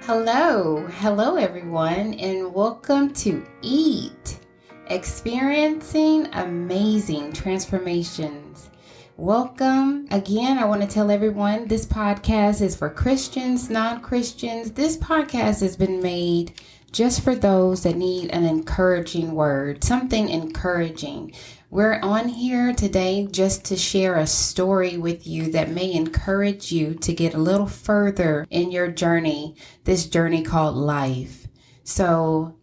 Hello everyone, and welcome to E.A.T, experiencing amazing transformations. Welcome again. I want to tell everyone this podcast is for Christians, non-Christians. This podcast has been made just for those that need an encouraging word, something encouraging. We're on here today just to share a story with you that may encourage you to get a little further in your journey, this journey called life. So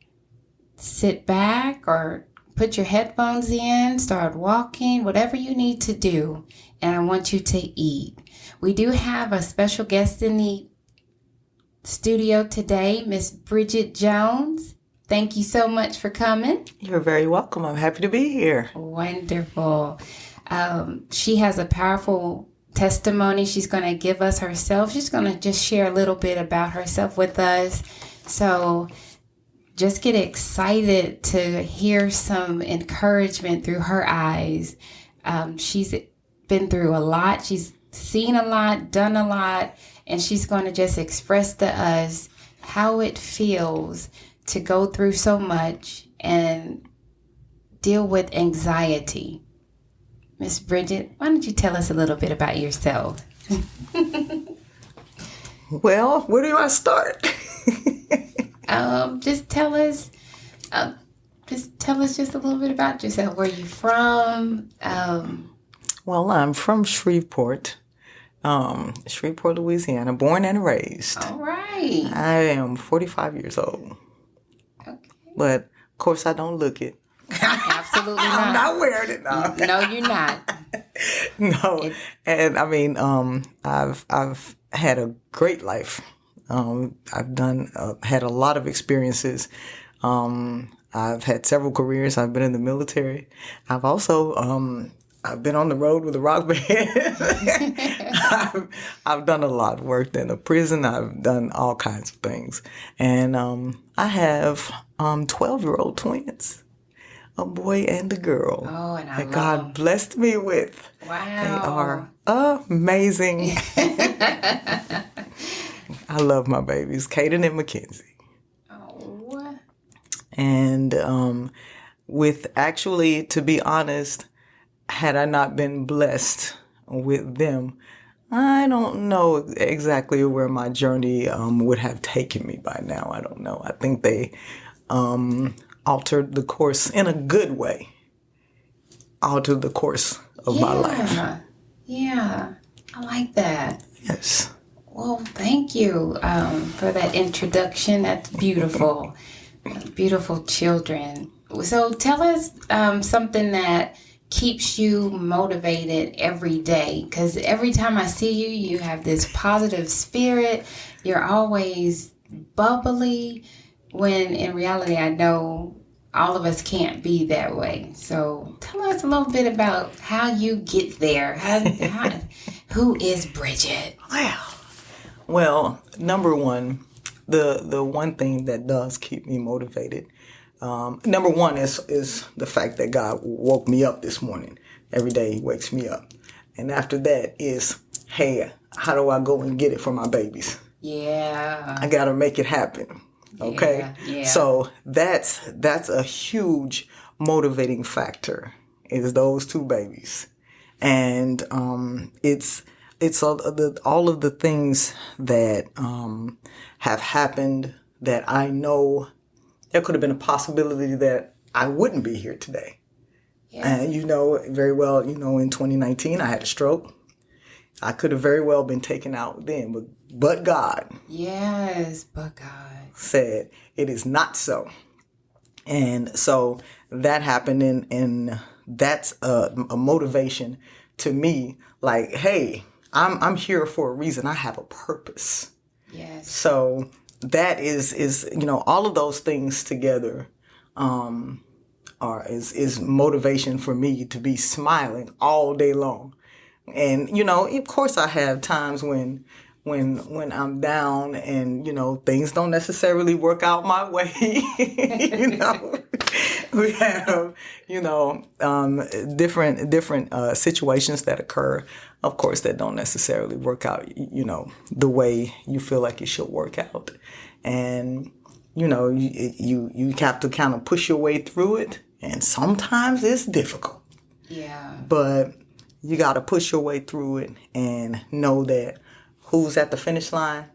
sit back or put your headphones in, start walking, whatever you need to do, and I want you to eat. We do have a special guest in the studio today, Miss Bridgette Jones. Thank you so much for coming. You're very welcome. I'm happy to be here. Wonderful. She has a powerful testimony she's going to give us herself. She's going to just share a little bit about herself with us. So just get excited to hear some encouragement through her eyes. She's been through a lot. She's seen a lot, done a lot, and she's going to just express to us how it feels to go through so much and deal with anxiety. Miss Bridgette, why don't you tell us a little bit about yourself? Well, where do I start? Just tell us just a little bit about yourself. Where you from? Well, I'm from Shreveport, Louisiana, born and raised. All right. I am 45 years old. Okay. But, of course, I don't look it. Absolutely not. I'm not wearing it now. No, you're not. No. And, I mean, I've had a great life. I've had a lot of experiences. I've had several careers. I've been in the military. I've also, I've been on the road with a rock band. I've done a lot. Worked in a prison. I've done all kinds of things. And I have 12-year-old twins, a boy and a girl. Oh, and that God blessed me with. Wow. They are amazing. I love my babies, Kaden and Mackenzie. Oh. And to be honest, had I not been blessed with them, I don't know exactly where my journey would have taken me by now. I don't know. I think they altered the course in a good way. Altered the course of my life. Yeah, I like that. Yes. Well, thank you for that introduction. That's beautiful. Beautiful children. So tell us something that keeps you motivated every day, because every time I see you, you have this positive spirit. You're always bubbly, when in reality I know all of us can't be that way. So tell us a little bit about how you get there. Who is Bridgette? Well, number one, the one thing that does keep me motivated, number one is the fact that God woke me up this morning. Every day He wakes me up. And after that is, hey, how do I go and get it for my babies? Yeah. I got to make it happen. Okay? Yeah. So that's a huge motivating factor, is those two babies. And it's all of the things that have happened that I know there could have been a possibility that I wouldn't be here today. Yeah. And you know very well, in 2019 I had a stroke. I could have very well been taken out then, but God. Yes, but God said it is not so. And so that happened, and that's a motivation to me. Like, hey, I'm here for a reason. I have a purpose. Yes. So that is all of those things together is motivation for me to be smiling all day long. And of course I have times when I'm down and things don't necessarily work out my way, We have, different situations that occur, of course, that don't necessarily work out, the way you feel like it should work out. And, you have to kind of push your way through it. And sometimes it's difficult. Yeah. But you got to push your way through it and know that who's at the finish line?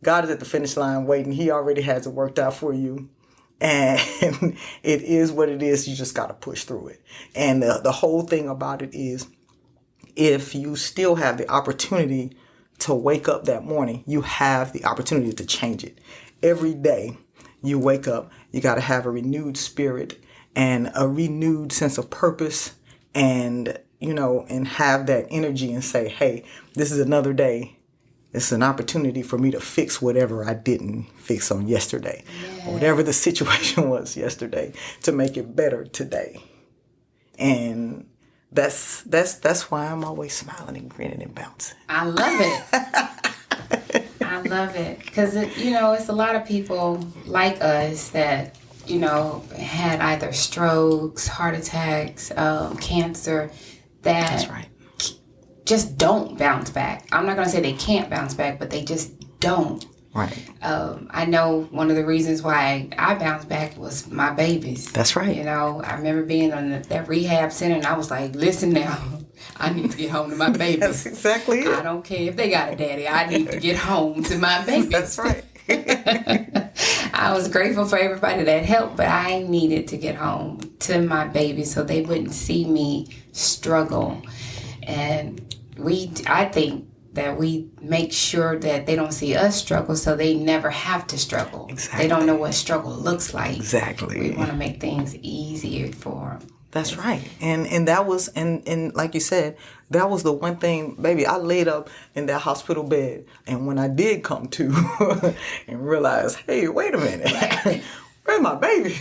God is at the finish line waiting. He already has it worked out for you. And it is what it is. You just got to push through it. And the whole thing about it is, if you still have the opportunity to wake up that morning, you have the opportunity to change it. Every day you wake up, you got to have a renewed spirit and a renewed sense of purpose, and and have that energy and say, hey, this is another day. It's an opportunity for me to fix whatever I didn't fix on yesterday. Yeah. Or whatever the situation was yesterday, to make it better today. And that's why I'm always smiling and grinning and bouncing. I love it. I love it. Because, it's a lot of people like us that, had either strokes, heart attacks, cancer, that That's right. just don't bounce back. I'm not going to say they can't bounce back, but they just don't. Right. I know one of the reasons why I bounced back was my babies. That's right. I remember being on that rehab center, and I was like, listen now, I need to get home to my babies. That's exactly it. I don't care if they got a daddy. I need to get home to my babies. That's right. I was grateful for everybody that helped, but I needed to get home to my babies so they wouldn't see me struggle. And I think that we make sure that they don't see us struggle, so they never have to struggle. Exactly. They don't know what struggle looks like. Exactly. We want to make things easier for them. That's right. And that was, and like you said, that was the one thing, baby, I laid up in that hospital bed. And when I did come to and realize, hey, wait a minute. Right. Where's my baby?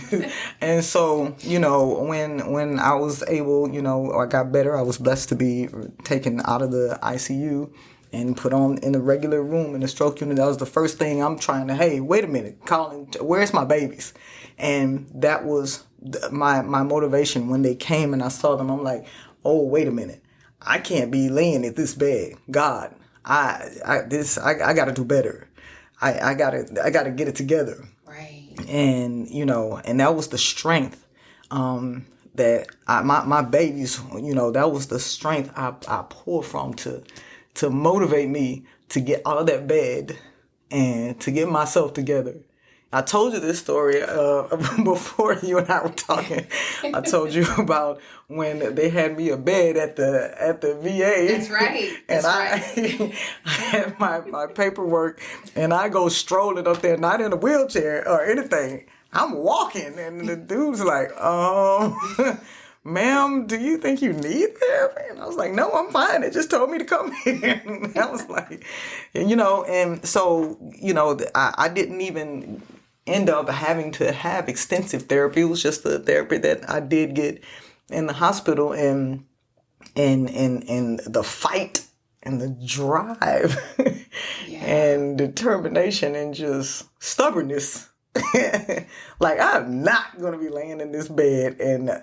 And so, when I was able, or I got better, I was blessed to be taken out of the ICU and put on in the regular room in the stroke unit. That was the first thing I'm trying to, hey, wait a minute, calling, where's my babies? And that was my motivation when they came and I saw them. I'm like, oh, wait a minute. I can't be laying in this bed. God, I got to do better. I gotta get it together. Right. And, and that was the strength, that my babies, that was the strength I pulled from to motivate me to get out of that bed and to get myself together. I told you this story before you and I were talking. I told you about when they had me a bed at the VA. That's right. I had my paperwork, and I go strolling up there, not in a wheelchair or anything. I'm walking, and the dude's like, ma'am, do you think you need therapy? And I was like, no, I'm fine. They just told me to come here. And I was like, and so, I didn't even end up having to have extensive therapy. It was just the therapy that I did get in the hospital, and the fight and the drive and determination and just stubbornness. Like, I'm not going to be laying in this bed. And,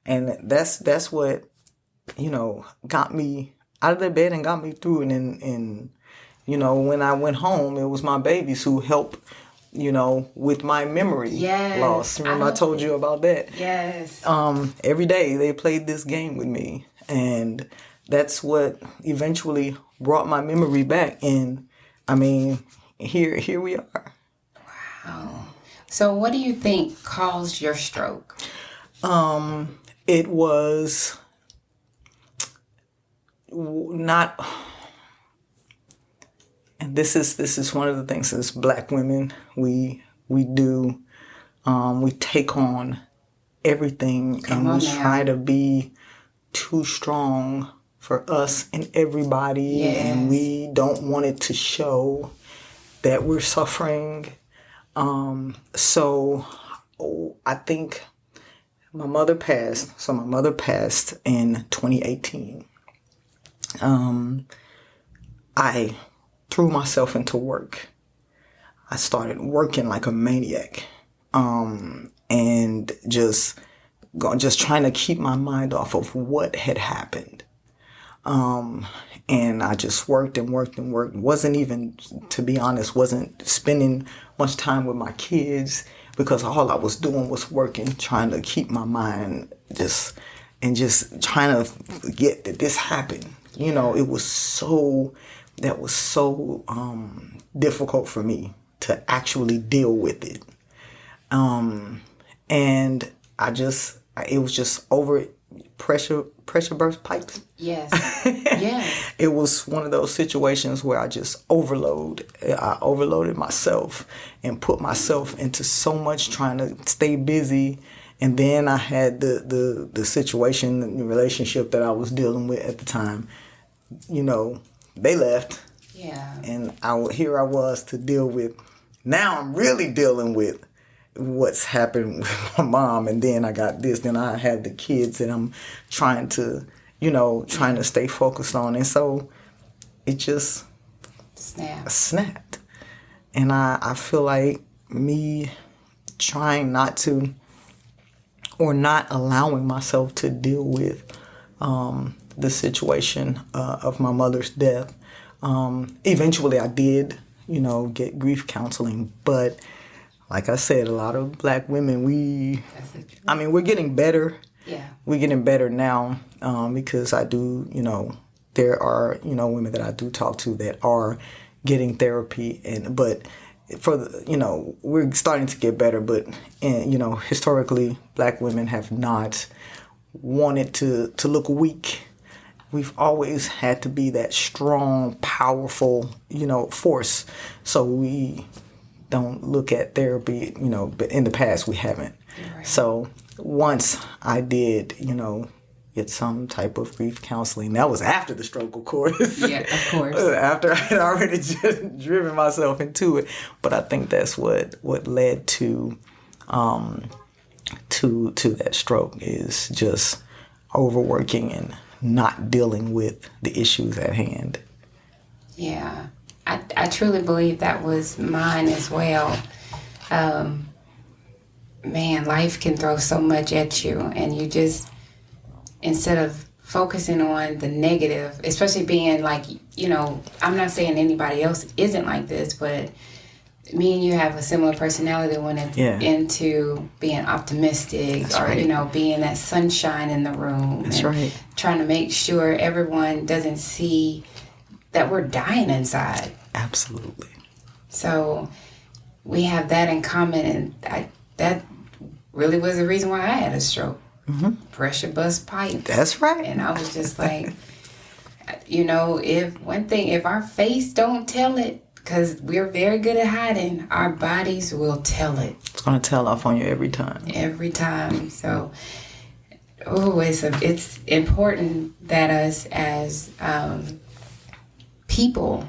and that's what, got me out of that bed and got me through. And when I went home, it was my babies who helped, with my memory loss. Remember I told you about that? Yes. Every day they played this game with me, and that's what eventually brought my memory back. And I mean, here we are. Wow. So what do you think caused your stroke? It was not, and this is one of the things as Black women we do. We take on everything, and we try to be too strong for us and everybody. Yes. And we don't want it to show that we're suffering. So I think my mother passed. So my mother passed in 2018. I threw myself into work. I started working like a maniac. And and just trying to keep my mind off of what had happened. And I just worked and worked and worked. Wasn't even, to be honest, wasn't spending much time with my kids because all I was doing was working, trying to keep my mind just trying to forget that this happened. You know, that was so difficult for me to actually deal with it. And it was just over pressure burst pipes. Yes. Yes. It was one of those situations where I overloaded myself and put myself into so much trying to stay busy. And then I had the situation, the relationship that I was dealing with at the time. You know, they left. Yeah. And here I was to deal with. Now I'm really dealing with what's happened with my mom, and then I got this. Then I have the kids that I'm trying to stay focused on, and so it just snapped. And I feel like me trying not to, or not allowing myself to deal with the situation of my mother's death. Eventually I did, get grief counseling, but like I said, a lot of Black women, we're getting better. Yeah. We're getting better now because I do, there are, women that I do talk to that are getting therapy. But we're starting to get better. But, historically, Black women have not wanted to look weak. We've always had to be that strong, powerful, force. So we don't look at therapy, but in the past we haven't. Right. So once I did, get some type of grief counseling, that was after the stroke, of course. Yeah, of course. After I had already just driven myself into it. But I think that's what led to that stroke, is just overworking and not dealing with the issues at hand. Yeah. I truly believe that was mine as well. Man, life can throw so much at you, and you just, instead of focusing on the negative, especially being like, I'm not saying anybody else isn't like this, but me and you have a similar personality when it's into being optimistic. That's or, right. Being that sunshine in the room. That's and right. Trying to make sure everyone doesn't see that we're dying inside. Absolutely. So we have that in common, and that really was the reason why I had a stroke. Mm-hmm. Pressure bust pipe. That's right. And I was just like, if our face don't tell it, because we're very good at hiding, our bodies will tell it. It's going to tell off on you every time. Every time. So, it's important that us as people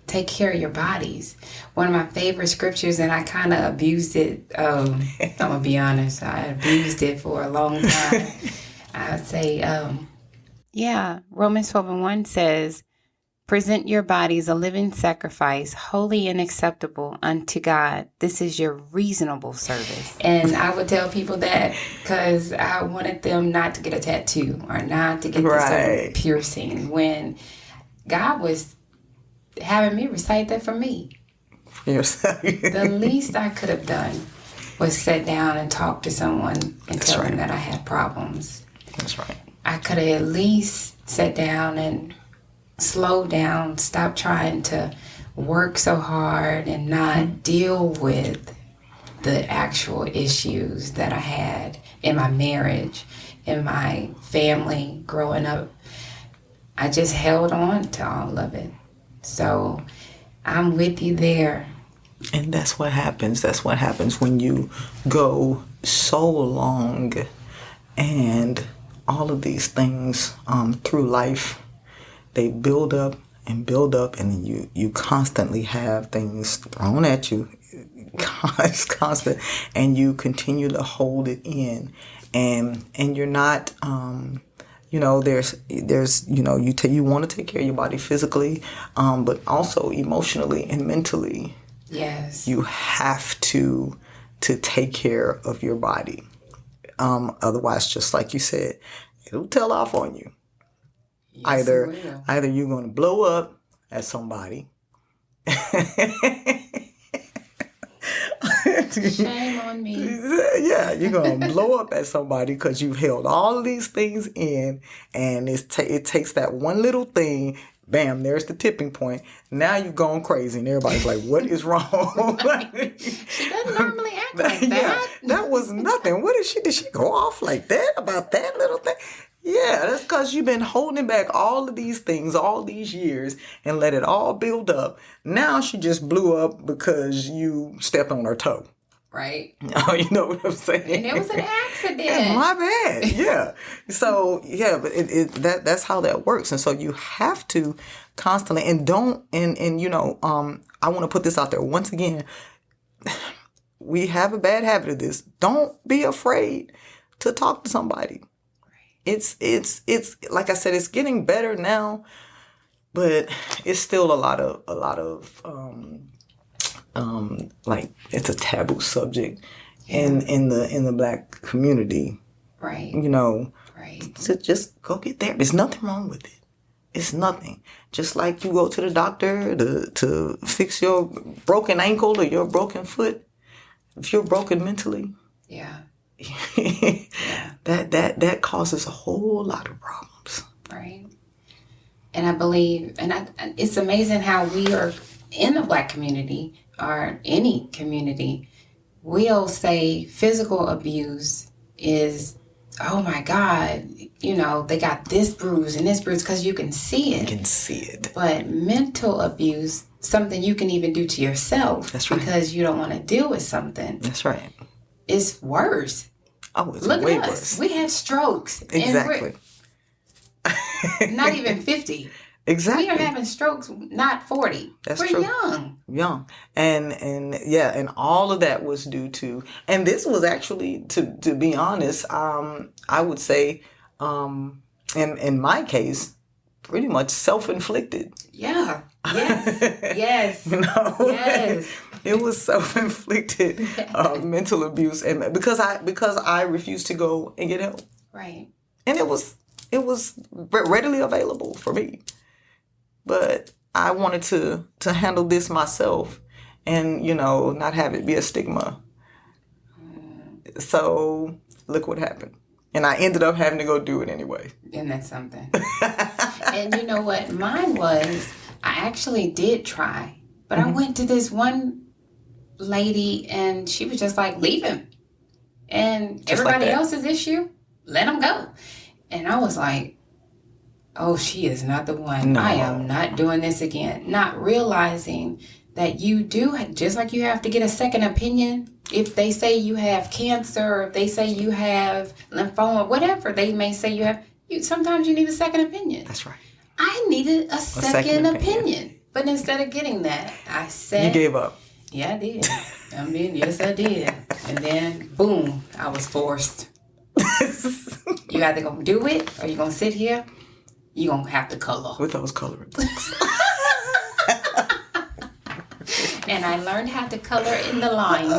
take care of your bodies. One of my favorite scriptures, and I kind of abused it. I'm going to be honest. I abused it for a long time. I would say, Romans 12:1 says, present your bodies a living sacrifice, holy and acceptable unto God. This is your reasonable service. And I would tell people that because I wanted them not to get a tattoo or not to get this piercing, when God was having me recite that for me. The least I could have done was sit down and talk to someone and tell them that I had problems. That's right. I could have at least sat down and slow down, stop trying to work so hard and not deal with the actual issues that I had in my marriage, in my family growing up. I just held on to all of it. So I'm with you there. And that's what happens. That's what happens when you go so long and all of these things through life. They build up, and then you constantly have things thrown at you. It's constant, and you continue to hold it in, and you're not, you want to take care of your body physically, but also emotionally and mentally. Yes, you have to to take care of your body. Otherwise, just like you said, it'll tell off on you. Yes, it will. Either you're going to blow up at somebody. Shame on me. Yeah, you're going to blow up at somebody because you've held all of these things in, and it takes that one little thing. Bam, there's the tipping point. Now you've gone crazy, and everybody's like, what is wrong? She doesn't normally act like that. Yeah, that was nothing. Did she go off like that about that little thing? Yeah, that's because you've been holding back all of these things all these years and let it all build up. Now she just blew up because you stepped on her toe. Right. Oh, you know what I'm saying? And it was an accident. Yeah, my bad. Yeah. So yeah, but that's how that works. And so you have to constantly I want to put this out there once again. We have a bad habit of this. Don't be afraid to talk to somebody. It's like I said, it's getting better now, but it's still a lot of like it's a taboo subject in the Black community. Right. Right. So just go get there. There's nothing wrong with it. It's nothing. Just like you go to the doctor to fix your broken ankle or your broken foot. If you're broken mentally. Yeah. That causes a whole lot of problems. Right. And I believe, it's amazing how we are in the Black community or any community, we'll say physical abuse is, oh my God, they got this bruise and this bruise because you can see it. You can see it. But mental abuse, something you can even do to yourself. That's right. Because you don't want to deal with something. That's right. It's worse. Oh, it's Look way at us. worse. We had strokes. Exactly. And not even 50. Exactly. We are having strokes, not 40. That's We're true. young. And all of that was due to, and this was actually, to be honest, I would say, in my case, pretty much self-inflicted. Yeah. Yes. Yes. Yes. It was self-inflicted mental abuse, and because I refused to go and get help. Right. And it was readily available for me. But I wanted to handle this myself and, not have it be a stigma. So look what happened. And I ended up having to go do it anyway. And that's something. And you know what? Mine was, I actually did try. But I went to this one lady and she was just like, leave him. And just everybody like else's issue, let him go. And I was like, oh, she is not the one. No. I am not doing this again. Not realizing that you do, just like you have to get a second opinion. If they say you have cancer, or if they say you have lymphoma, whatever they may say you have, sometimes you need a second opinion. That's right. I needed a second opinion. But instead of getting that, I said... You gave up. Yeah, I did. Yes, I did. And then, boom, I was forced. You either going to do it or you're going to sit here. You're going to have to color. With those coloring books. And I learned how to color in the lines.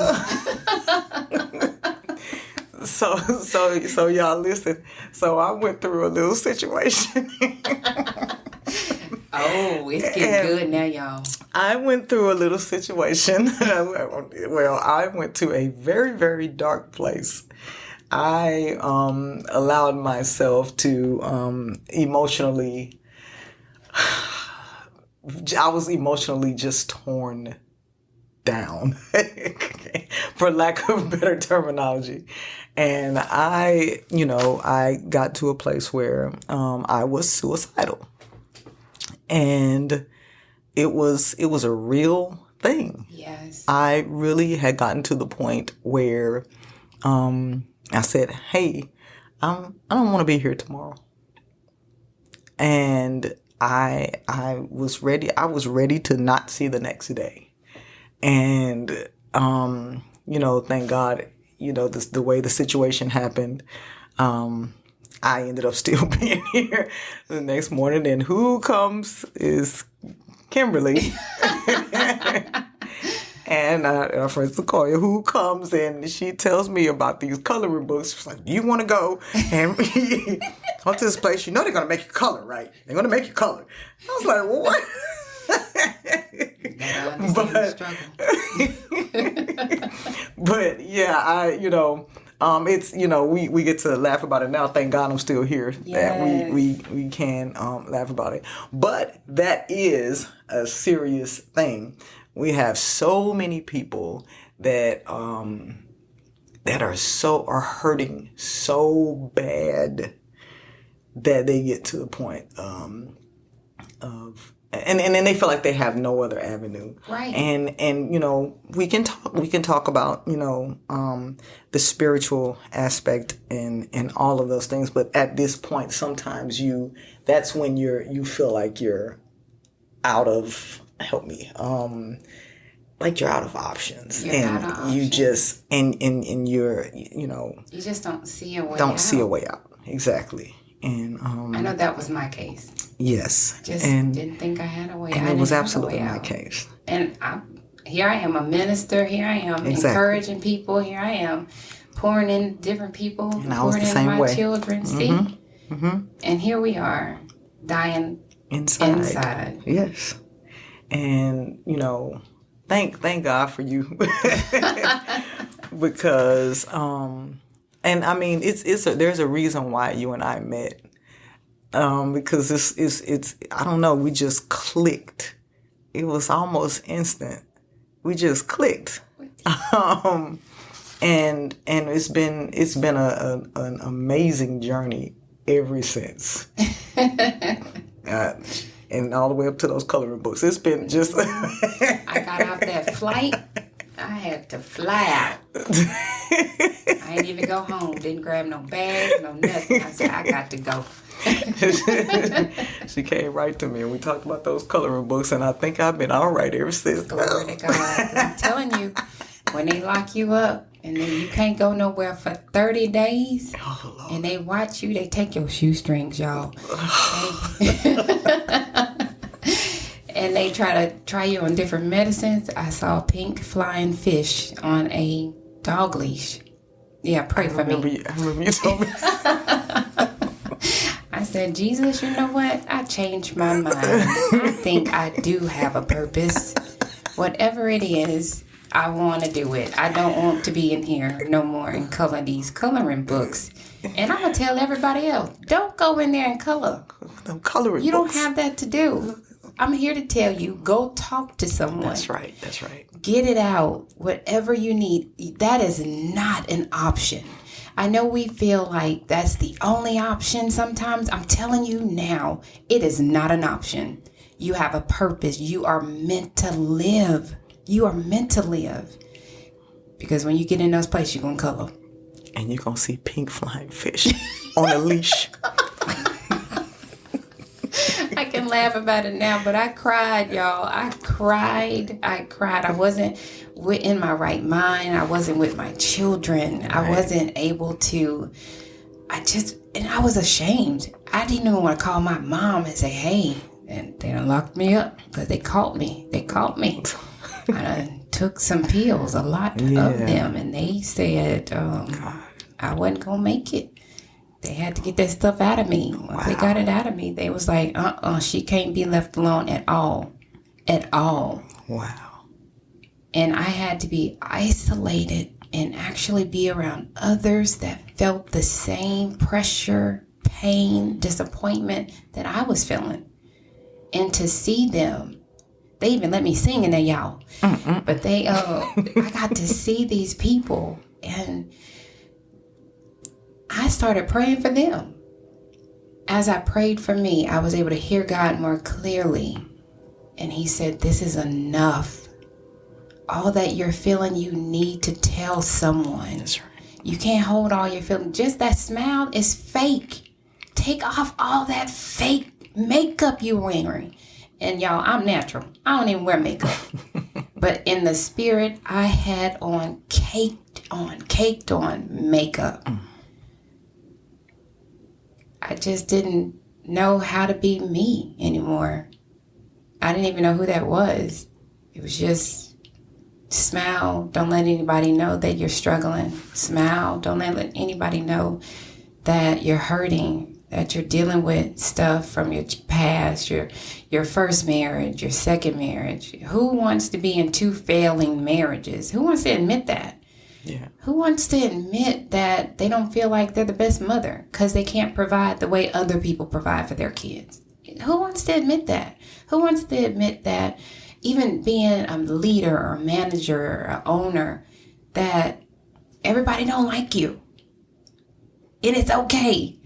So y'all listen. So I went through a little situation. Oh, it's getting good now, y'all. I went through a little situation. Well, I went to a very, very dark place. I allowed myself to emotionally, I was emotionally just torn down, for lack of better terminology. And I got to a place where I was suicidal. And it was a real thing. Yes. I really had gotten to the point where I said, hey, I don't want to be here tomorrow. And I was ready. I was ready to not see the next day. And, thank God, the way the situation happened, I ended up still being here the next morning. And who comes is Kimberly. And our friend Sequoia, who comes and she tells me about these coloring books. She's like, "Do you want to go and go to this place? You know they're going to make you color, right? They're going to make you color." I was like, "What?" But yeah, it's, we get to laugh about it now. Thank God I'm still here. Yes. That we can laugh about it. But that is a serious thing. We have so many people that are hurting so bad that they get to the point of and then they feel like they have no other avenue. Right. And we can talk about the spiritual aspect and all of those things, but at this point sometimes that's when you feel like you're out of, help me, like you're out of options. You're out of options. You just and you're you just don't see a way out. Don't see a way out. Exactly. And I know that was my case. Yes. Didn't think I had a way out. And it was absolutely my case. And here I am, a minister. Here I am, encouraging people. Here I am, pouring in different people, and I was the same my way. Children. Mm-hmm. See, and here we are, dying inside. Yes. And thank God for you, because and I mean there's a reason why you and I met, because it's I don't know, we just clicked. It was almost instant. We just clicked. And it's been an amazing journey ever since. And all the way up to those coloring books. It's been just... I got off that flight. I had to fly out. I didn't even go home. Didn't grab no bag, no nothing. I said, I got to go. She came right to me and we talked about those coloring books, and I think I've been all right ever since. Glory to God. I'm telling you, when they lock you up and then you can't go nowhere for 30 days, and they watch you, they take your shoestrings, y'all. And they try you on different medicines. I saw pink flying fish on a dog leash. Yeah, pray for me. I remember you told me. I said, Jesus, you know what? I changed my mind. I think I do have a purpose. Whatever it is, I want to do it. I don't want to be in here no more and color these coloring books. And I'm going to tell everybody else, don't go in there and color. Them coloring You books. don't have that to do. I'm here to tell you, go talk to someone. That's right. Get it out. Whatever you need. That is not an option. I know we feel like that's the only option sometimes. I'm telling you now, it is not an option. You have a purpose. You are meant to live. You are meant to live. Because when you get in those places, you're going to color. And you're going to see pink flying fish on a leash. I can laugh about it now, but I cried, y'all. I cried. I wasn't in my right mind. I wasn't with my children. Right. I wasn't able to. And I was ashamed. I didn't even want to call my mom and say, hey. And they done locked me up because they caught me. I took some pills, a lot of them, and they said I wasn't going to make it. They had to get that stuff out of me. Once they got it out of me, they was like, she can't be left alone at all. At all. Wow. And I had to be isolated and actually be around others that felt the same pressure, pain, disappointment that I was feeling. And to see them, they even let me sing in there, y'all. Mm-mm. But I got to see these people, and I started praying for them. As I prayed for me, I was able to hear God more clearly. And he said, this is enough. All that you're feeling, you need to tell someone. That's right. You can't hold all your feelings. Just that smile is fake. Take off all that fake makeup you're wearing. And y'all, I'm natural. I don't even wear makeup. But in the spirit, I had on caked on makeup. I just didn't know how to be me anymore. I didn't even know who that was. It was just Smile. Don't let anybody know that you're struggling. Smile. Don't let anybody know that you're hurting, that you're dealing with stuff from your past, your first marriage, your second marriage. Who wants to be in 2 failing marriages? Who wants to admit that? Yeah. Who wants to admit that they don't feel like they're the best mother because they can't provide the way other people provide for their kids? Who wants to admit that? Who wants to admit that even being a leader or a manager or an owner, that everybody don't like you? And it's okay.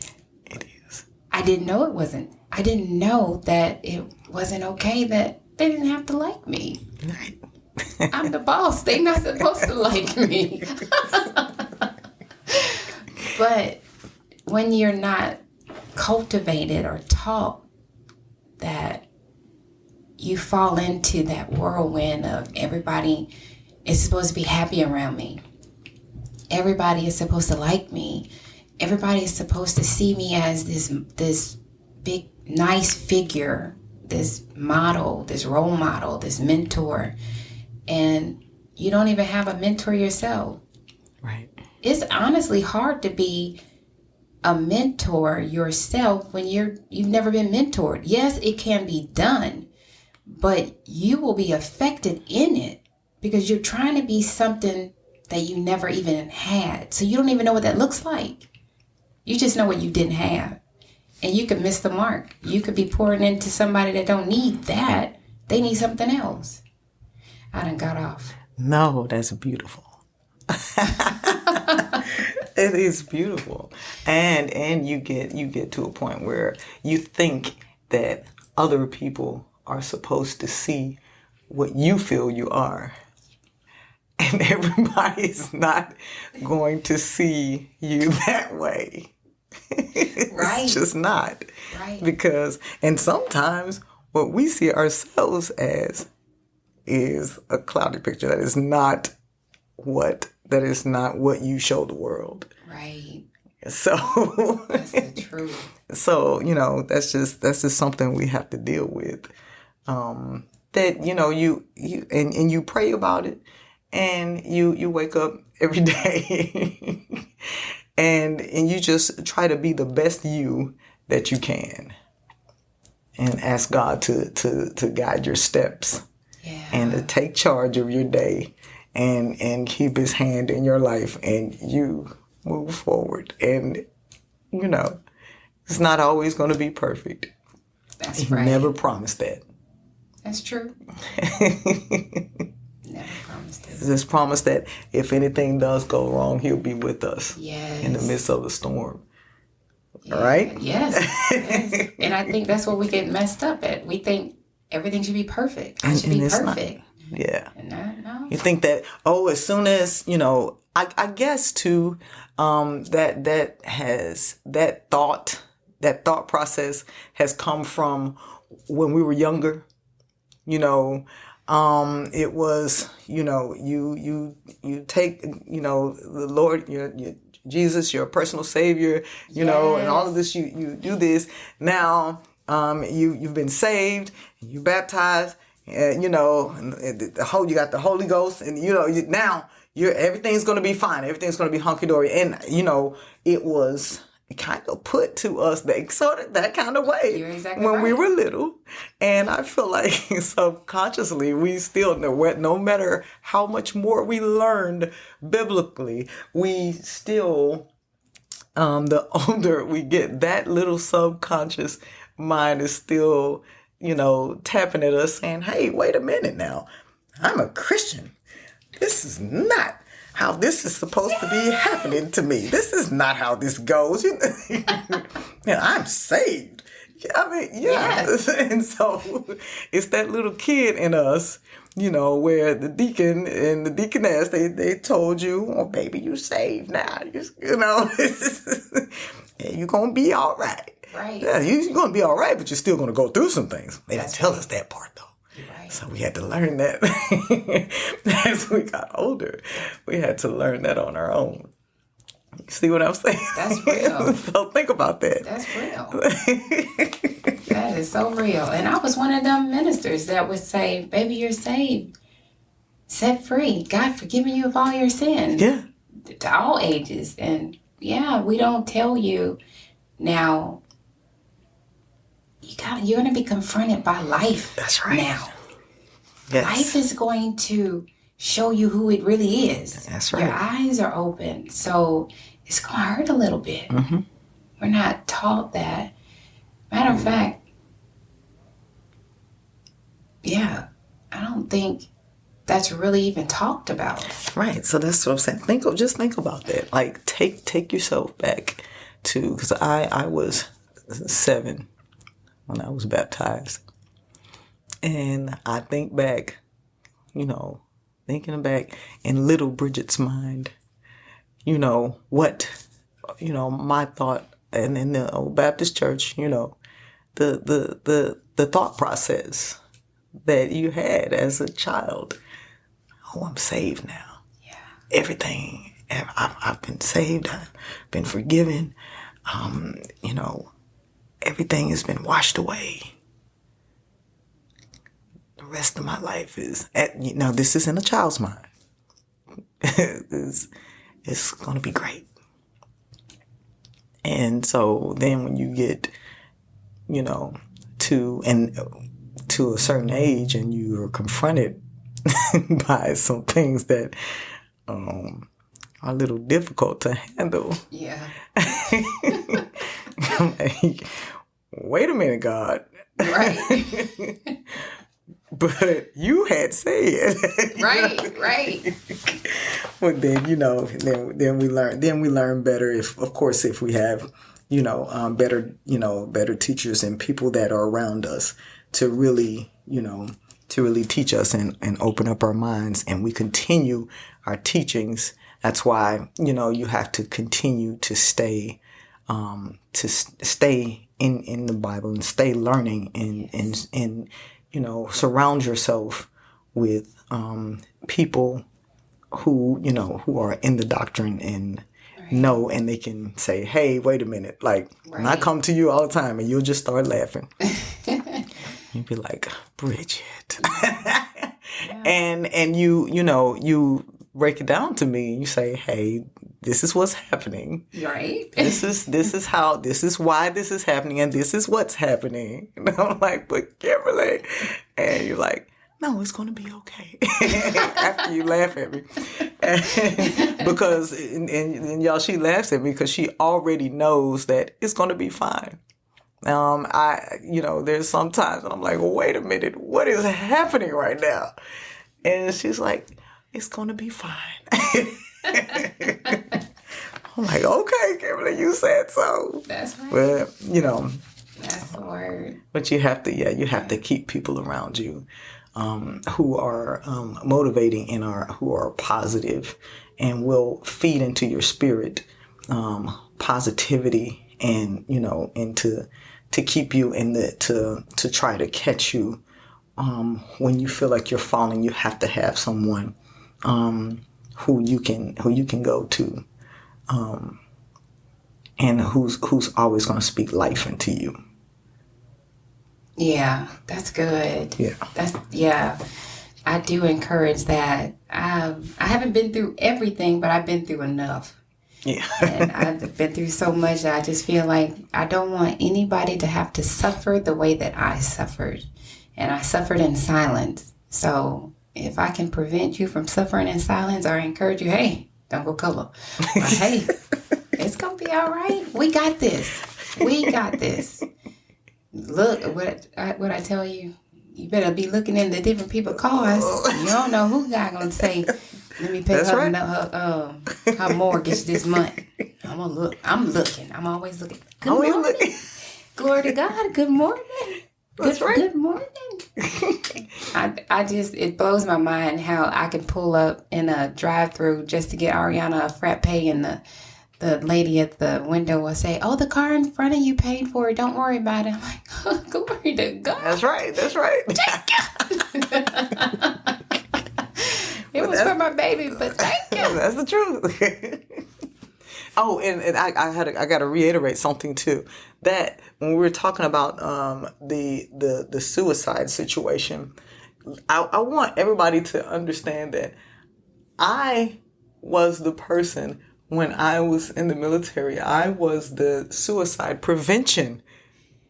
It is. I didn't know it wasn't. I didn't know that it wasn't okay that they didn't have to like me. Right. I'm the boss. They're not supposed to like me. But when you're not cultivated or taught that, you fall into that whirlwind of everybody is supposed to be happy around me. Everybody is supposed to like me. Everybody is supposed to see me as this big, nice figure, this model, this role model, this mentor. And you don't even have a mentor yourself. Right. It's honestly hard to be a mentor yourself when you've never been mentored. Yes, it can be done, but you will be affected in it because you're trying to be something that you never even had. So you don't even know what that looks like. You just know what you didn't have. And you could miss the mark. You could be pouring into somebody that don't need that. They need something else. I done got off. No, that's beautiful. It is beautiful. And you get to a point where you think that other people are supposed to see what you feel you are. And everybody's not going to see you that way. Right. It's just not. Right. Because, and sometimes what we see ourselves as is a cloudy picture. That is not what you show the world. Right. So that's the truth. So, that's just something we have to deal with. That, you pray about it, and you wake up every day and you just try to be the best you that you can, and ask God to guide your steps. Yeah. And to take charge of your day and keep his hand in your life, and you move forward. And, it's not always going to be perfect. That's right. He never promised that. That's true. Never promised it. Just promise that if anything does go wrong, he'll be with us. Yes. In the midst of the storm. Yeah. All right? Yes. And I think that's what we get messed up at. We think everything should be perfect. It should be perfect. Yeah. No. You think that, as soon as, I guess too, that thought process has come from when we were younger. It was, you take, the Lord, your Jesus, your personal savior, and all of this, you do this. Now, you've been saved, you baptized, you got the Holy Ghost, and now everything's going to be fine. Everything's going to be hunky dory. And it was kind of put to us that kind of way. You're exactly when right. we were little. And I feel like subconsciously we still know, no matter how much more we learned biblically, we still, the older we get, that little subconscious mind is still, tapping at us saying, hey, wait a minute now. I'm a Christian. This is not how this is supposed to be happening to me. This is not how this goes. And I'm saved. I mean, yeah. Yes. And so it's that little kid in us, where the deacon and the deaconess, they told you, oh, baby, you saved now. You're going to be all right. Right. Yeah, you're going to be all right, but you're still going to go through some things. They didn't tell us that part, though. Right. So we had to learn that as we got older. We had to learn that on our own. You see what I'm saying? That's real. So think about that. That's real. That is so real. And I was one of them ministers that would say, baby, you're saved. set free. God forgiving you of all your sins. Yeah. To all ages. And yeah, we don't tell you now. You're going to be confronted by life. That's right. Now. Yes. Life is going to show you who it really is. That's right. Your eyes are open. So it's going to hurt a little bit. Mm-hmm. We're not taught that. Matter of fact, yeah, I don't think that's really even talked about. Right. So that's what I'm saying. Just think about that. Like, take yourself back to, because I was 7 when I was baptized. And I think back, thinking back in little Bridgette's mind, what, my thought, and in the old Baptist church, the thought process that you had as a child. Oh, I'm saved now. Yeah. Everything. I've been saved. I've been forgiven. Everything has been washed away. The rest of my life is, this is in a child's mind. It's going to be great. And so then when you get, to a certain age and you are confronted by some things that are a little difficult to handle. Yeah. I'm like, wait a minute, God. Right. But you had said. Right. Well, then, then we learn better if we have, better teachers and people that are around us to really teach us and open up our minds, and we continue our teachings. That's why, you have to continue to stay in the Bible and stay learning and surround yourself with people who are in the doctrine and know, and they can say, hey, wait a minute. Like, when I come to you all the time and you'll just start laughing. You'd be like, Bridgette. Yeah. And you break it down to me and you say, hey, this is what's happening. Right. This is why this is happening, and this is what's happening. And I'm like, but Kimberly. And you're like, no, it's going to be okay. After you laugh at me. Because, and y'all, she laughs at me because she already knows that it's going to be fine. There's sometimes I'm like, well, wait a minute, what is happening right now? And she's like, it's going to be fine. I'm like, okay, Kimberly, you said so. That's right. But, that's the word. But you have to keep people around you who are motivating and who are positive and will feed into your spirit positivity and to keep you to try to catch you when you feel like you're falling. You have to have someone who you can go to and who's always going to speak life into you. Yeah, that's good. Yeah. I do encourage that. I haven't been through everything, but I've been through enough. Yeah. And I've been through so much that I just feel like I don't want anybody to have to suffer the way that I suffered. And I suffered in silence. So if I can prevent you from suffering in silence, or encourage you, hey, don't go color. But hey, it's going to be all right. We got this. Look, what I tell you, you better be looking in the different people's cars. You don't know who God going to say, let me pay her mortgage this month. I'm looking. I'm always looking. Good morning. Glory to God. Good morning. Good morning. It blows my mind how I can pull up in a drive-thru just to get Ariana a frappe, and the lady at the window will say, oh, the car in front of you paid for it. Don't worry about it. I'm like, oh, glory to God. That's right. It was for my baby, but thank you. That's the truth. Oh, and I got to reiterate something too. That when we were talking about the suicide situation, I want everybody to understand that I was the person when I was in the military. I was the suicide prevention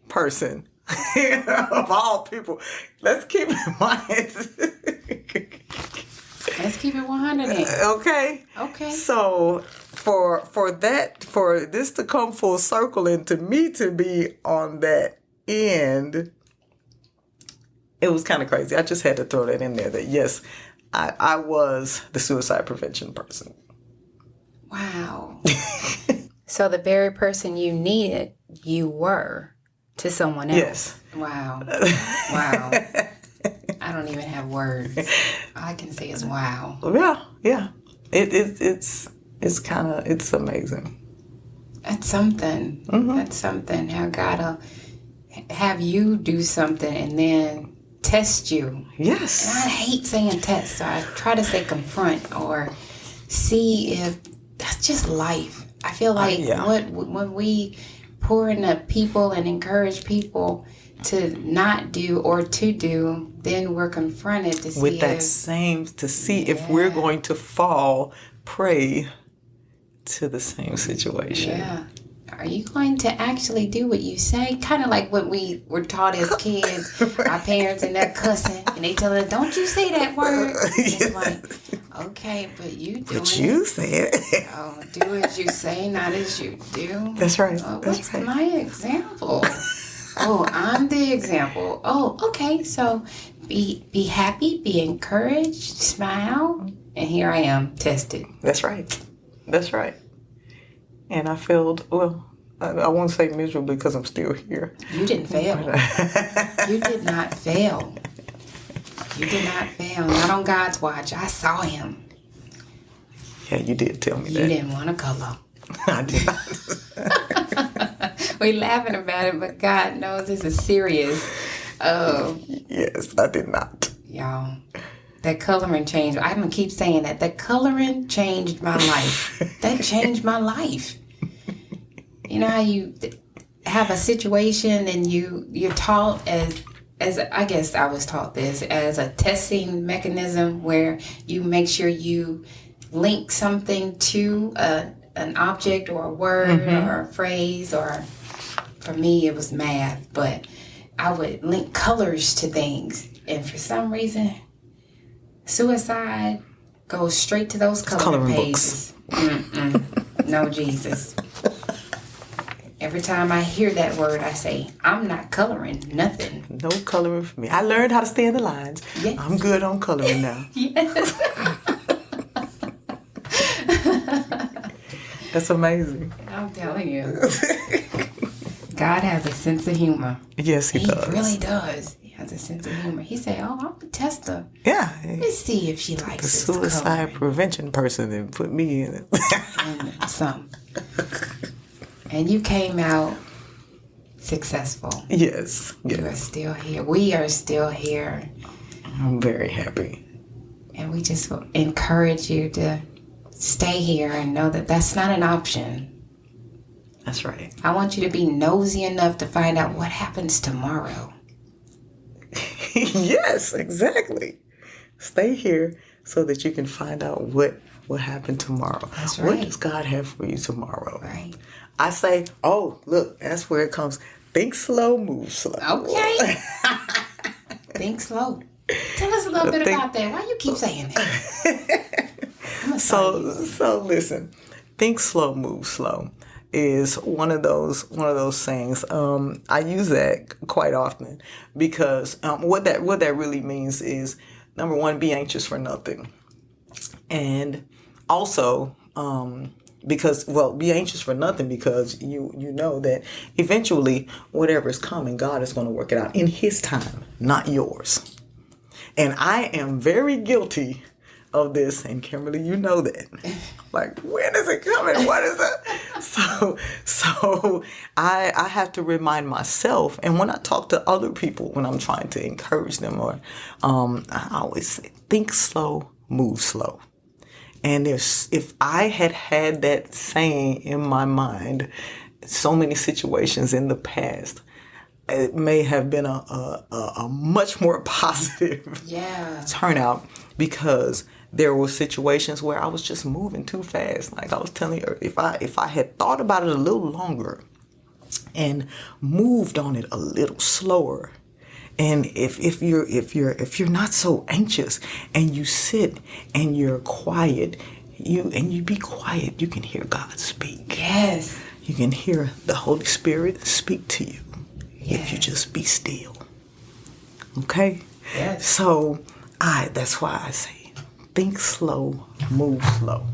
person of all people. Let's keep in mind. Let's keep it 100 then. Okay. Okay. So for this to come full circle and to me to be on that end, it was kind of crazy. I just had to throw that in there that yes, I was the suicide prevention person. Wow. So the very person you needed, you were to someone else. Yes. Wow. Wow. I don't even have words. All I can say is wow. Yeah. It's amazing. That's something. Mm-hmm. That's something. How God will have you do something and then test you. Yes. And I hate saying test, so I try to say confront or see if that's just life. I feel like when we pour into people and encourage people to not do or to do, then we're confronted to see with that if we're going to fall prey to the same situation. Yeah. Are you going to actually do what you say? Kind of like what we were taught as kids. Our parents and they're cussing and they tell us, don't you say that word. It's like, okay, but you do it. But you say it. Oh, do as you say, not as you do. That's right. What's my example? Oh, I'm the example. Oh, okay. So be happy, be encouraged, smile. And here I am, tested. That's right. And I failed, I won't say miserably because I'm still here. You didn't fail. You did not fail. You did not fail. Not on God's watch. I saw him. Yeah, you did tell me that. You didn't want to color. I did not. We're laughing about it, but God knows this is serious. Yes, I did not. Y'all, that coloring changed. I'm going to keep saying that. That coloring changed my life. That changed my life. You know how you have a situation and you're taught as I guess I was taught this, as a testing mechanism where you make sure you link something to an object or a word or a phrase, or for me it was math, but I would link colors to things. And for some reason, suicide goes straight to those coloring pages. No, Jesus. Every time I hear that word, I say, I'm not coloring nothing. No coloring for me. I learned how to stay in the lines. Yes. I'm good on coloring now. Yes. That's amazing. I'm telling you. God has a sense of humor. Yes, he does. He really does. He has a sense of humor. He said, I'm going to test her. Yeah. Let's see if she likes this the suicide coloring. prevention person and put me in it. And some. And you came out successful. Yes. You are still here. We are still here. I'm very happy. And we just encourage you to stay here and know that that's not an option. That's right. I want you to be nosy enough to find out what happens tomorrow. Yes, exactly. Stay here so that you can find out what will happen tomorrow. That's right. What does God have for you tomorrow? Right. I say, oh, look, that's where it comes. Think slow, move slow. Okay. Think slow. Tell us a little bit about that. Why you keep saying that? So listen, think slow, move slow is one of those sayings. I use that quite often because what that really means is, number one, be anxious for nothing, and also be anxious for nothing because you know that eventually whatever is coming, God is going to work it out in His time, not yours. And I am very guilty of this, and Kimberly, you know that. Like, when is it coming? What is it? So I have to remind myself, and when I talk to other people, when I'm trying to encourage them, or I always say, think slow, move slow. And if I had that saying in my mind, so many situations in the past, it may have been a much more positive turnout, because there were situations where I was just moving too fast. Like I was telling you, if I had thought about it a little longer and moved on it a little slower, and if you're not so anxious and you sit and you're quiet, you be quiet, you can hear God speak. Yes. You can hear the Holy Spirit speak to you if you just be still. Okay? Yes. So that's why I say, think slow, move slow.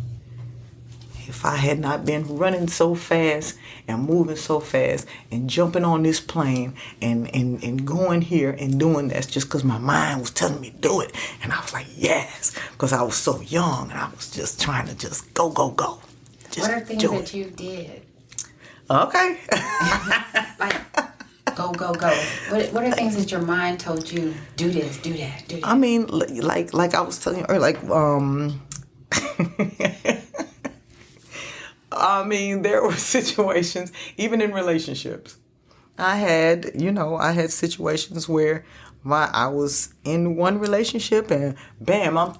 If I had not been running so fast and moving so fast and jumping on this plane and going here and doing this just because my mind was telling me to do it, and I was like, yes, because I was so young and I was just trying to just go. Just what are things that you did? Okay. Like, go. What are things that your mind told you, do this, do that, do that? I mean, like I was telling you, or I mean, there were situations, even in relationships. I had situations where I was in one relationship and bam, I'm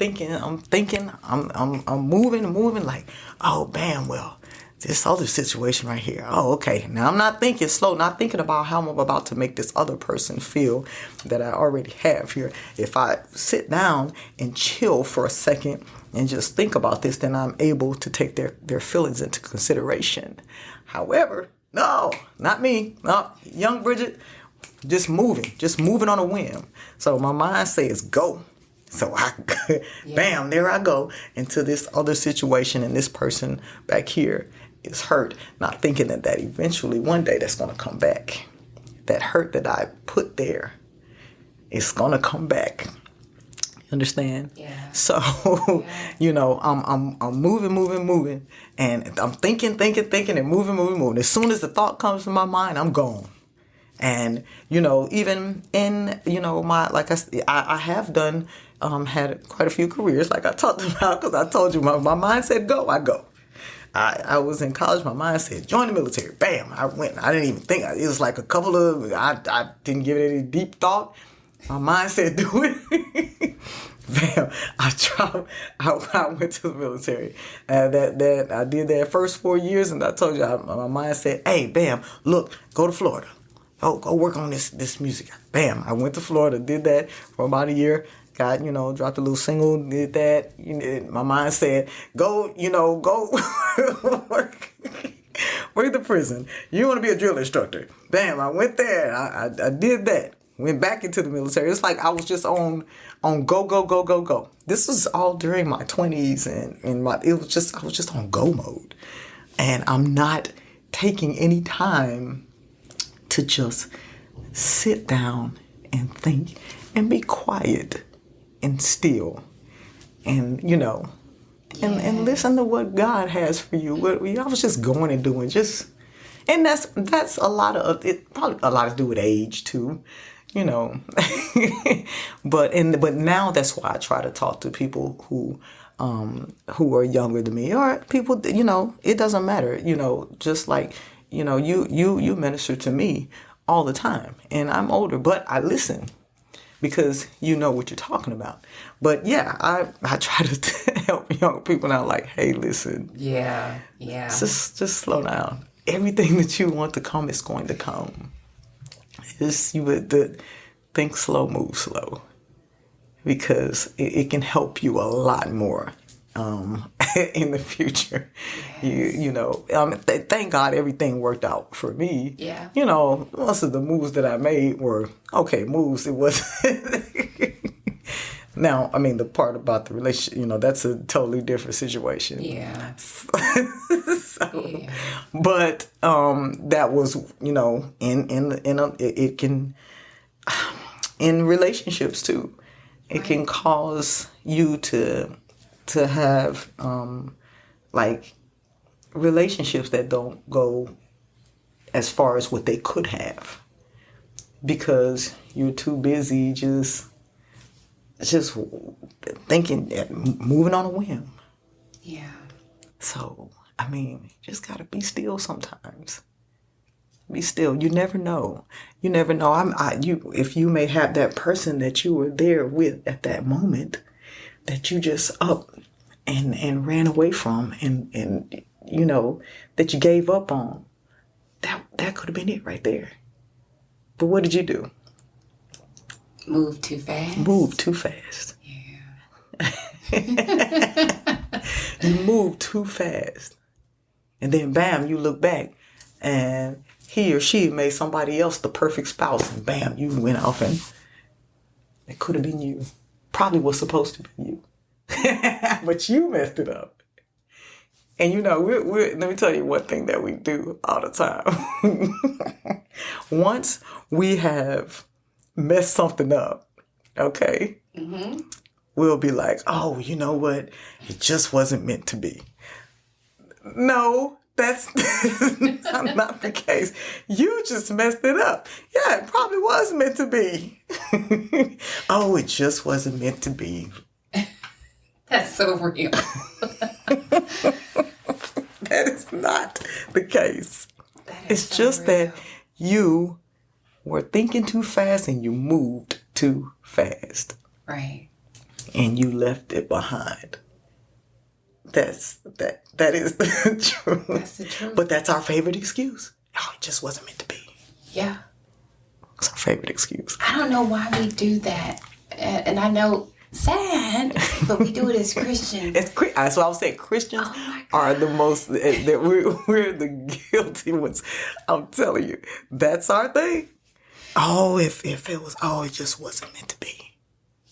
moving like, oh, bam, well, this other situation right here. Oh, okay. Now I'm not thinking slow, not thinking about how I'm about to make this other person feel that I already have here. If I sit down and chill for a second and just think about this, then I'm able to take their feelings into consideration. However, no, not me. No, young Bridgette, just moving on a whim. So my mind says go. So bam, there I go into this other situation, and this person back here is hurt, not thinking that eventually one day that's going to come back. That hurt that I put there is going to come back. Understand? Yeah. So, I'm moving, and I'm thinking, and moving. As soon as the thought comes to my mind, I'm gone. And even in I have done had quite a few careers, like I talked about, because I told you my mind said go, I go. I was in college. My mind said join the military. Bam! I went. I didn't even think. It was like a couple of. I didn't give it any deep thought. My mind said do it. Bam! I went to the military. That I did that first 4 years, and I told you my mind said, hey, bam! Look, go to Florida. Oh, go work on this music. Bam! I went to Florida, did that for about a year. Got, dropped a little single, did that. My mind said, go work at the prison. You want to be a drill instructor. Bam, I went there. I did that. Went back into the military. It's like I was just on go. This was all during my 20s, and I was just on go mode. And I'm not taking any time to just sit down and think and be quiet and still, and and listen to what God has for you. I was just going and doing and that's a lot of it. Probably a lot to do with age too, but now that's why I try to talk to people who are younger than me, or people it doesn't matter, just like you minister to me all the time, and I'm older, but I listen because you know what you're talking about. But yeah, I try to help younger people now, like, hey, listen. Yeah. Just slow down. Everything that you want to come is going to come. You would think slow, move slow, because it can help you a lot more in the future. Yes. Thank God everything worked out for me. Yeah. Most of the moves that I made were okay moves. It was now, I mean, the part about the relationship, that's a totally different situation. Yeah. But that was, it can in relationships too. It can cause you to have like relationships that don't go as far as what they could have, because you're too busy just thinking, moving on a whim. Yeah. So I mean, you just gotta be still sometimes. Be still. You never know. You never know. If you may have that person that you were there with at that moment that you just up and ran away from and you know, that you gave up on. That could have been it right there. But what did you do? Move too fast. Move too fast. Yeah. You move too fast. And then bam, you look back and he or she made somebody else the perfect spouse. And bam, you went off and it could have been you. Probably was supposed to be you. But you messed it up. And you know, let me tell you one thing that we do all the time. Once we have messed something up, okay, we'll be like, oh, you know what? It just wasn't meant to be. No, that's not the case. You just messed it up. Yeah, it probably was meant to be. Oh, it just wasn't meant to be. That's so real. That is not the case. It's so just real. that you were thinking too fast and you moved too fast. Right. And you left it behind. That is the truth. That's the truth. But that's our favorite excuse. Oh, it just wasn't meant to be. Yeah. It's our favorite excuse. I don't know why we do that. And I know, sad, but we do it as Christians. That's what I was saying. Christians are the most, that we're the guilty ones. I'm telling you. That's our thing. Oh, if it was, it just wasn't meant to be.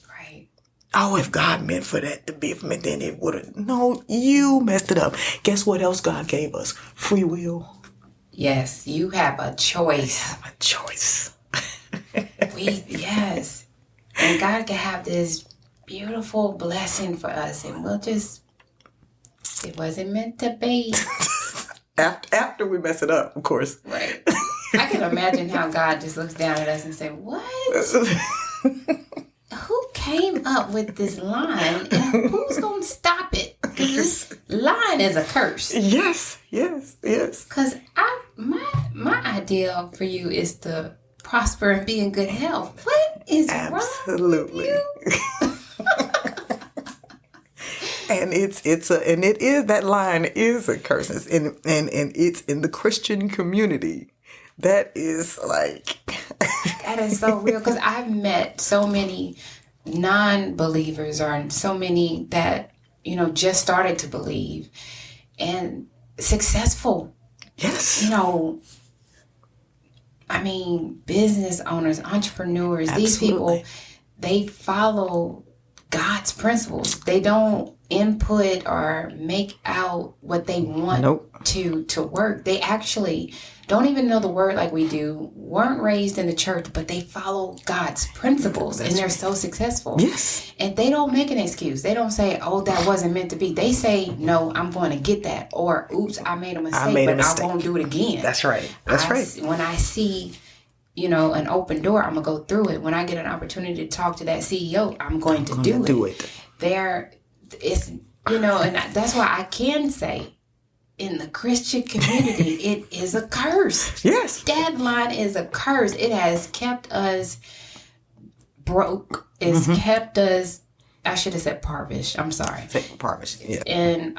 Right. Oh, if God meant for that to be, then it would have. No, you messed it up. Guess what else God gave us? Free will. Yes, you have a choice. I have a choice. Yes. And God can have this beautiful blessing for us, and it wasn't meant to be. After we mess it up, of course. Right. I can imagine how God just looks down at us and say, what? Who came up with this line, and who's going to stop it? Because this line is a curse. Yes. Because my idea for you is to prosper and be in good health. What is wrong with you? And that line is a curse, and it's in the Christian community. That is like that is so real, because I've met so many non-believers, or so many that just started to believe and successful. Yes. I mean, business owners, entrepreneurs. Absolutely. These people, they follow God's principles. They don't input or make out what they want to work. They actually don't even know the word like we do, weren't raised in the church, but they follow God's principles. And they're so successful. Yes. And they don't make an excuse. They don't say, oh, that wasn't meant to be. They say, no, I'm going to get that. Or, oops, I made a mistake, I won't do it again. That's right. When I see an open door, I'm going to go through it. When I get an opportunity to talk to that CEO, I'm going to do it. And that's why I can say, in the Christian community, it is a curse. Yes. That line is a curse. It has kept us broke. It's kept us, I should have said parvish. I'm sorry. Parvish, yeah. In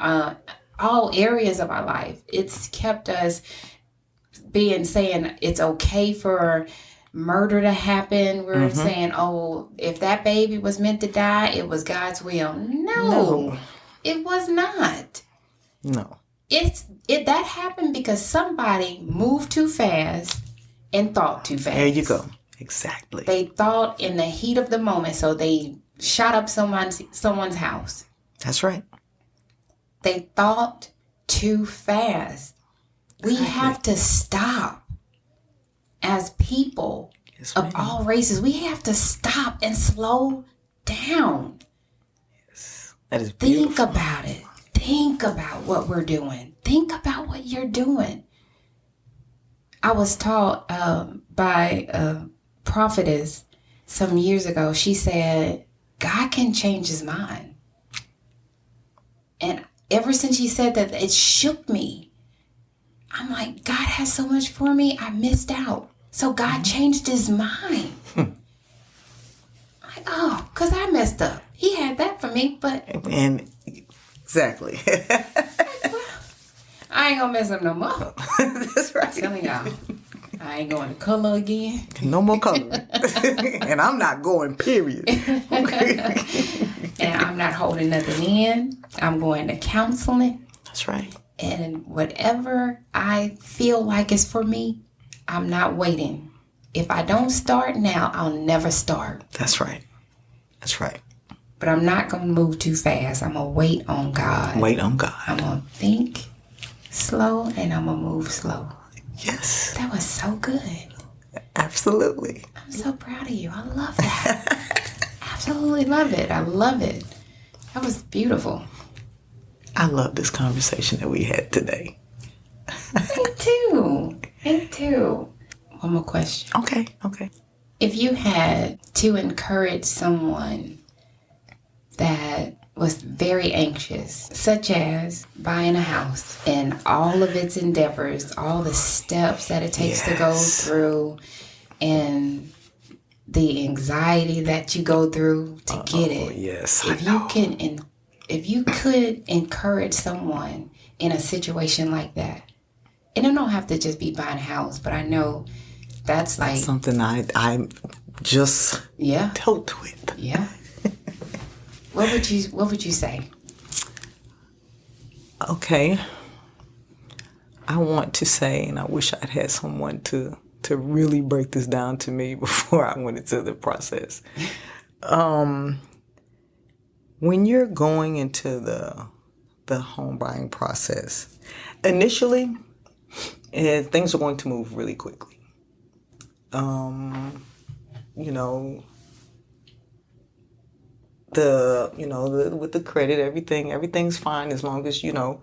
all areas of our life, it's kept us saying it's okay for murder to happen. We're saying, oh, if that baby was meant to die, it was God's will. No. It was not. No. That happened because somebody moved too fast and thought too fast. There you go. Exactly. They thought in the heat of the moment, so they shot up someone's house. That's right. They thought too fast. Exactly. We have to stop as people of all races. We have to stop and slow down. Yes. That is beautiful. Think about it. Think about what we're doing. Think about what you're doing. I was taught by a prophetess some years ago. She said, God can change his mind. And ever since she said that, it shook me. I'm like, God has so much for me. I missed out. So God changed his mind. Like, oh, because I messed up. He had that for me, but. And exactly. I ain't gonna mess up no more. That's right. I'm telling y'all. I ain't going to color again. No more coloring. And I'm not going, period. And I'm not holding nothing in. I'm going to counseling. That's right. And whatever I feel like is for me, I'm not waiting. If I don't start now, I'll never start. That's right. That's right. But I'm not going to move too fast. I'm going to wait on God. Wait on God. I'm going to think slow and I'm going to move slow. Yes. That was so good. Absolutely. I'm so proud of you. I love that. Absolutely love it. I love it. That was beautiful. I love this conversation that we had today. Me too. Me too. One more question. Okay. If you had to encourage someone that was very anxious, such as buying a house and all of its endeavors, all the steps that it takes to go through, and the anxiety that you go through to get it. Yes, If you could encourage someone in a situation like that, and it don't have to just be buying a house, but I know that's like something I just dealt with. Yeah. What would you say? Okay. I want to say, and I wish I'd had someone to really break this down to me before I went into the process. When you're going into the home buying process, initially, things are going to move really quickly. With the credit, everything's fine as long as your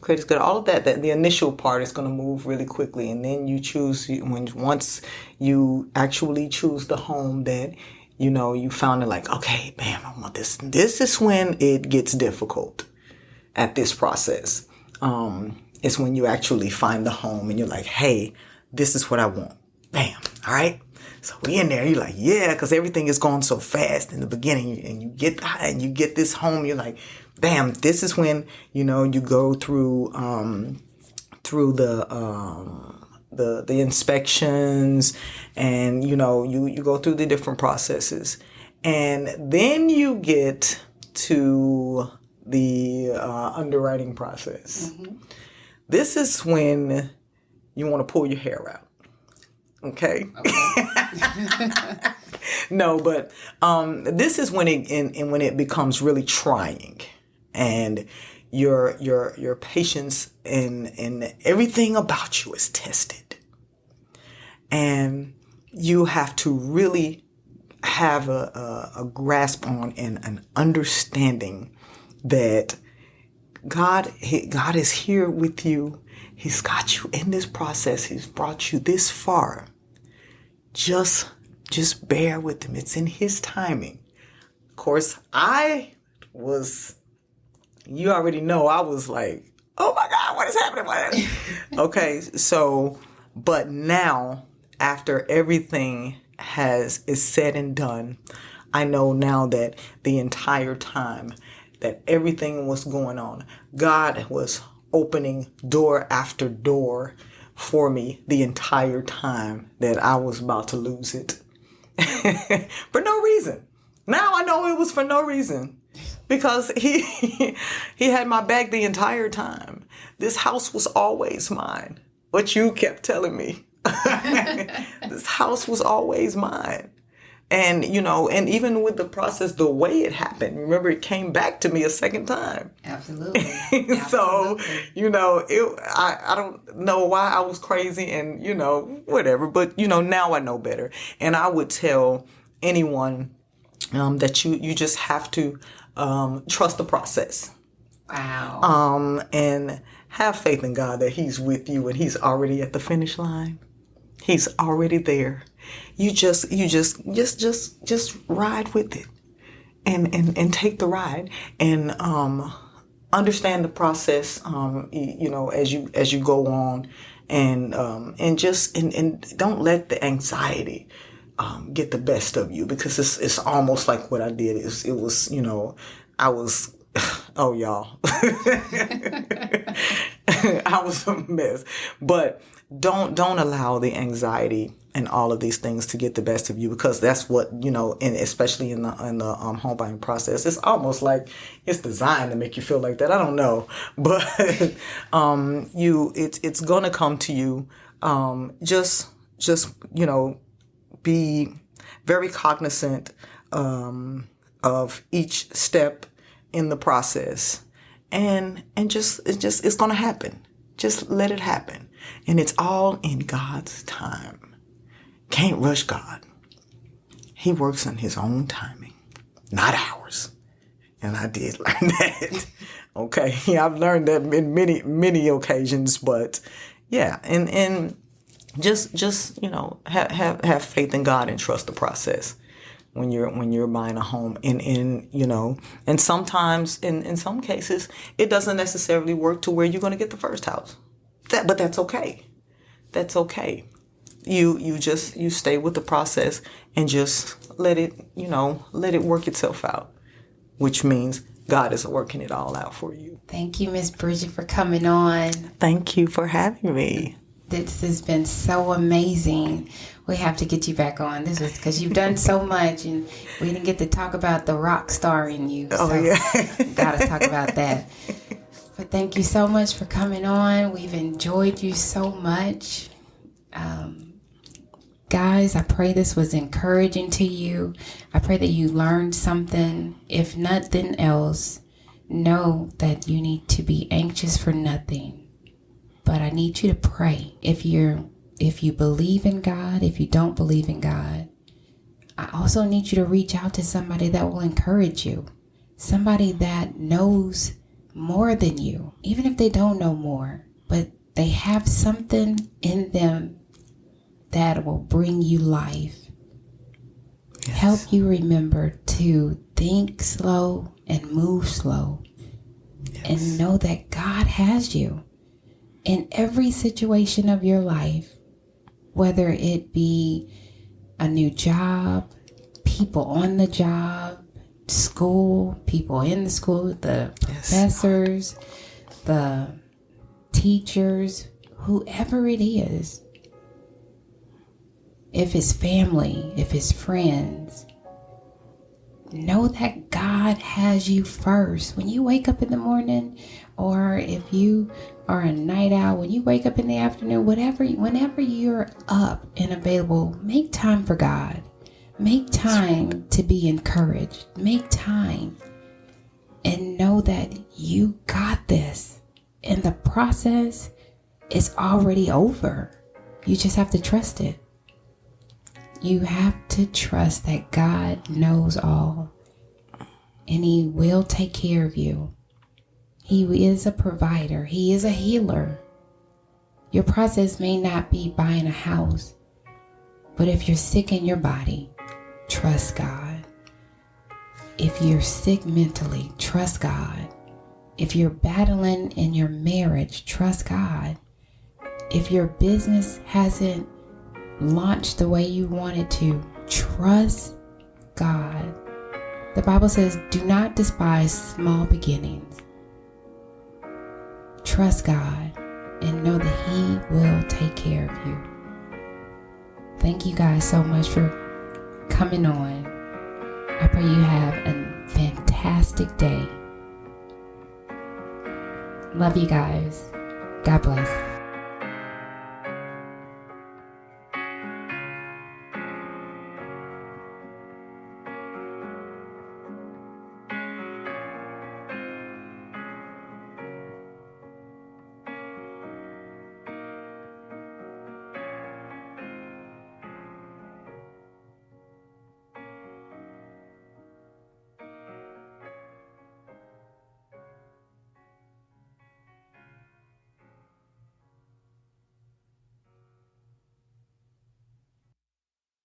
credit's good. All of that the initial part is going to move really quickly, and then you choose once you actually choose the home that you found it, like, okay, bam, I want this. This is when it gets difficult at this process. It's when you actually find the home and you're like, hey, this is what I want. Bam. All right. So we in there, you're like, yeah, because everything is going so fast in the beginning, and you get this home, you're like, bam, this is when, you go through the inspections, and, you go through the different processes, and then you get to the underwriting process. Mm-hmm. This is when you want to pull your hair out. Okay. No, but this is when it becomes really trying, and your patience and everything about you is tested, and you have to really have a grasp on and an understanding that God is here with you. He's got you in this process. He's brought you this far. Just bear with him. It's in his timing. Of course, you already know, I was like, oh my God, what is happening? Okay, so, but now, after everything is said and done, I know now that the entire time that everything was going on, God was opening door after door for me the entire time that I was about to lose it. For no reason. Now I know it was for no reason. Because he had my back the entire time. This house was always mine. What you kept telling me. This house was always mine. And, and even with the process, the way it happened, remember, it came back to me a second time. Absolutely. So, I don't know why I was crazy and, whatever. But, now I know better. And I would tell anyone that you just have to trust the process. Wow. And have faith in God that he's with you and he's already at the finish line. He's already there. You just ride with it and take the ride. And understand the process, as you go on, and don't let the anxiety get the best of you, because it's almost like what I did. It was, I was, oh y'all, I was a mess. But don't allow the anxiety and all of these things to get the best of you, because that's what, and especially in the home buying process, it's almost like it's designed to make you feel like that. I don't know, but it's gonna come to you. Just be very cognizant of each step in the process, and it's gonna happen. Just let it happen, and it's all in God's time. Can't rush God. He works in his own timing, not ours. And I did learn that. Okay, I've learned that in many occasions, but yeah, and just have faith in God and trust the process when you're buying a home. And sometimes in some cases it doesn't necessarily work to where you're going to get the first house. But that's okay. That's okay. You stay with the process and just let it work itself out, which means God is working it all out for you. Thank you, Miss Bridgette, for coming on. Thank you for having me. This has been so amazing. We have to get you back on. This is because you've done so much, and we didn't get to talk about the rock star in you. Oh, yeah. Got to talk about that. But thank you so much for coming on. We've enjoyed you so much. Guys, I pray this was encouraging to you. I pray that you learned something. If nothing else, know that you need to be anxious for nothing. But I need you to pray. If you believe in God, if you don't believe in God, I also need you to reach out to somebody that will encourage you. Somebody that knows more than you, even if they don't know more, but they have something in them that will bring you life. Yes. Help you remember to think slow and move slow. Yes. And know that God has you in every situation of your life, whether it be a new job, people on the job, school, people in the school, the professors, the teachers, whoever it is. If it's family, if it's friends, know that God has you first. When you wake up in the morning, or if you are a night owl, when you wake up in the afternoon, whenever you're up and available, make time for God. Make time to be encouraged. Make time and know that you got this. And the process is already over. You just have to trust it. You have to trust that God knows all, and He will take care of you. He is a provider. He is a healer. Your process may not be buying a house, but if you're sick in your body, trust God. If you're sick mentally, trust God. If you're battling in your marriage, trust God. If your business hasn't launched the way you wanted to, trust God. The Bible says, do not despise small beginnings. Trust God and know that He will take care of you. Thank you guys so much for coming on. I pray you have a fantastic day. Love you guys. God bless.